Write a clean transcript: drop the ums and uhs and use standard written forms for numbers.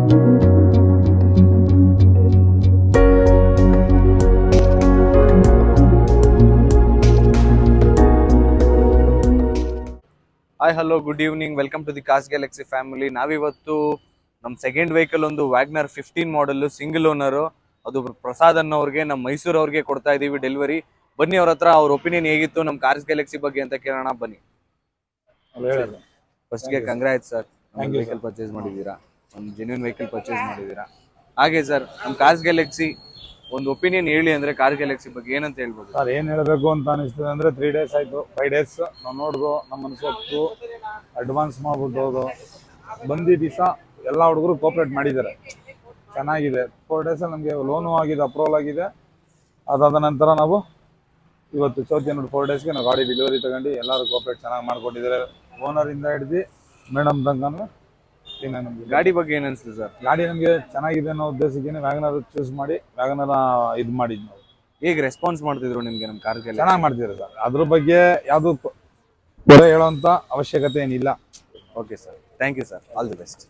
Hi hello good evening, welcome to the cars galaxy family. ನಾವಿವತ್ತು ನಮ್ಮ second vehicle ಒಂದು WagonR 15 model single owner, ಅದು ಪ್ರಸಾದ್ ಅನ್ನೋರ್ಗೆ ನಮ್ಮ ಮೈಸೂರು ಅವ್ರಿಗೆ ಕೊಡ್ತಾ ಇದೀವಿ ಡೆಲಿವರಿ. ಬನ್ನಿ ಅವ್ರ ಹತ್ರ ಅವ್ರ ಒಪಿನಿಯನ್ ಹೇಗಿತ್ತು ನಮ್ಮ ಕಾರ್ಸ್ ಗ್ಯಾಲಕ್ಸಿ ಬಗ್ಗೆ ಅಂತ ಕೇಳೋಣ ಬನ್ನಿ. ಫಸ್ಟ್ಗೆ ಕಂಗ್ರಾಟ್ಸ್ ಸರ್, ಒಂದು ವೆಹಿಕಲ್ ಪರ್ಚೇಸ್ ಮಾಡಿದ್ದೀರಾ, ಒಂದು ಜೆನ್ಯೂನ್ ವೆಹಿಕಲ್ ಪರ್ಚೇಸ್ ಮಾಡಿದ್ದೀರಾ. ಹಾಗೆ ಸರ್ ನಮ್ಮ ಕಾರ್ಸ್ ಗ್ಯಾಲಕ್ಸಿ ಒಂದು ಒಪಿನಿಯನ್ ಹೇಳಿ ಅಂದ್ರೆ ಕಾರ್ ಗ್ಯಾಲಕ್ಸಿ ಬಗ್ಗೆ ಏನಂತ ಹೇಳ್ಬೋದು ಸರ್? ಏನ್ ಹೇಳ್ಬೇಕು ಅಂತ ಅನಿಸ್ತದೆ ಅಂದ್ರೆ 3 days ಆಯ್ತು, 5 days ನಾವು ನೋಡ್ದು ನಮ್ಮ ಮನಸ್ಸು ಅಡ್ವಾನ್ಸ್ ಮಾಡ್ಬಿಟ್ಟು ಬಂದಿ ದಿವಸ ಎಲ್ಲ ಹುಡುಗರು ಕೋಪರೇಟ್ ಮಾಡಿದ್ದಾರೆ, ಚೆನ್ನಾಗಿದೆ. 4 days ನಮಗೆ ಲೋನು ಆಗಿದೆ, ಅಪ್ರೂವಲ್ ಆಗಿದೆ. ಅದಾದ ನಂತರ ನಾವು ಇವತ್ತು ಚೌತಿ 4 daysಗೆ ನಾವು ಗಾಡಿ ಡೆಲಿವರಿ ತಗೊಂಡು ಎಲ್ಲರೂ ಕೋಪರೇಟ್ ಚೆನ್ನಾಗಿ ಮಾಡ್ಕೊಟ್ಟಿದ್ದಾರೆ, ಓನರ್ ಇಂದ ಹಿಡಿದು ಮೇಡಮ್ ತನಕ. ನಮ್ಗೆ ಗಾಡಿ ಬಗ್ಗೆ ಏನ್ ಅನ್ಸುತ್ತೆ ಸರ್? ಗಾಡಿ ನಮಗೆ ಚೆನ್ನಾಗಿದೆ ಅನ್ನೋ ಉದ್ದೇಶಕ್ಕೆ ವ್ಯಾಗನರ್ ಚೂಸ್ ಮಾಡಿ ವ್ಯಾಗನರ್ ಇದು ಮಾಡಿದ್ವಿ ನಾವು. ಹೇಗೆ ರೆಸ್ಪಾನ್ಸ್ ಮಾಡ್ತಿದ್ರು ನಿಮ್ಗೆ ನಮ್ಮ ಕಾರ್ ಗ್ಯಾಲಕ್ಸಿ? ಚೆನ್ನಾಗಿ ಮಾಡ್ತಿದ್ದಾರೆ ಸರ್, ಅದ್ರ ಬಗ್ಗೆ ಯಾವುದು ಕೊರೆ ಹೇಳೋಂಥ ಅವಶ್ಯಕತೆ ಏನಿಲ್ಲ. Okay sir, thank you sir, all the best.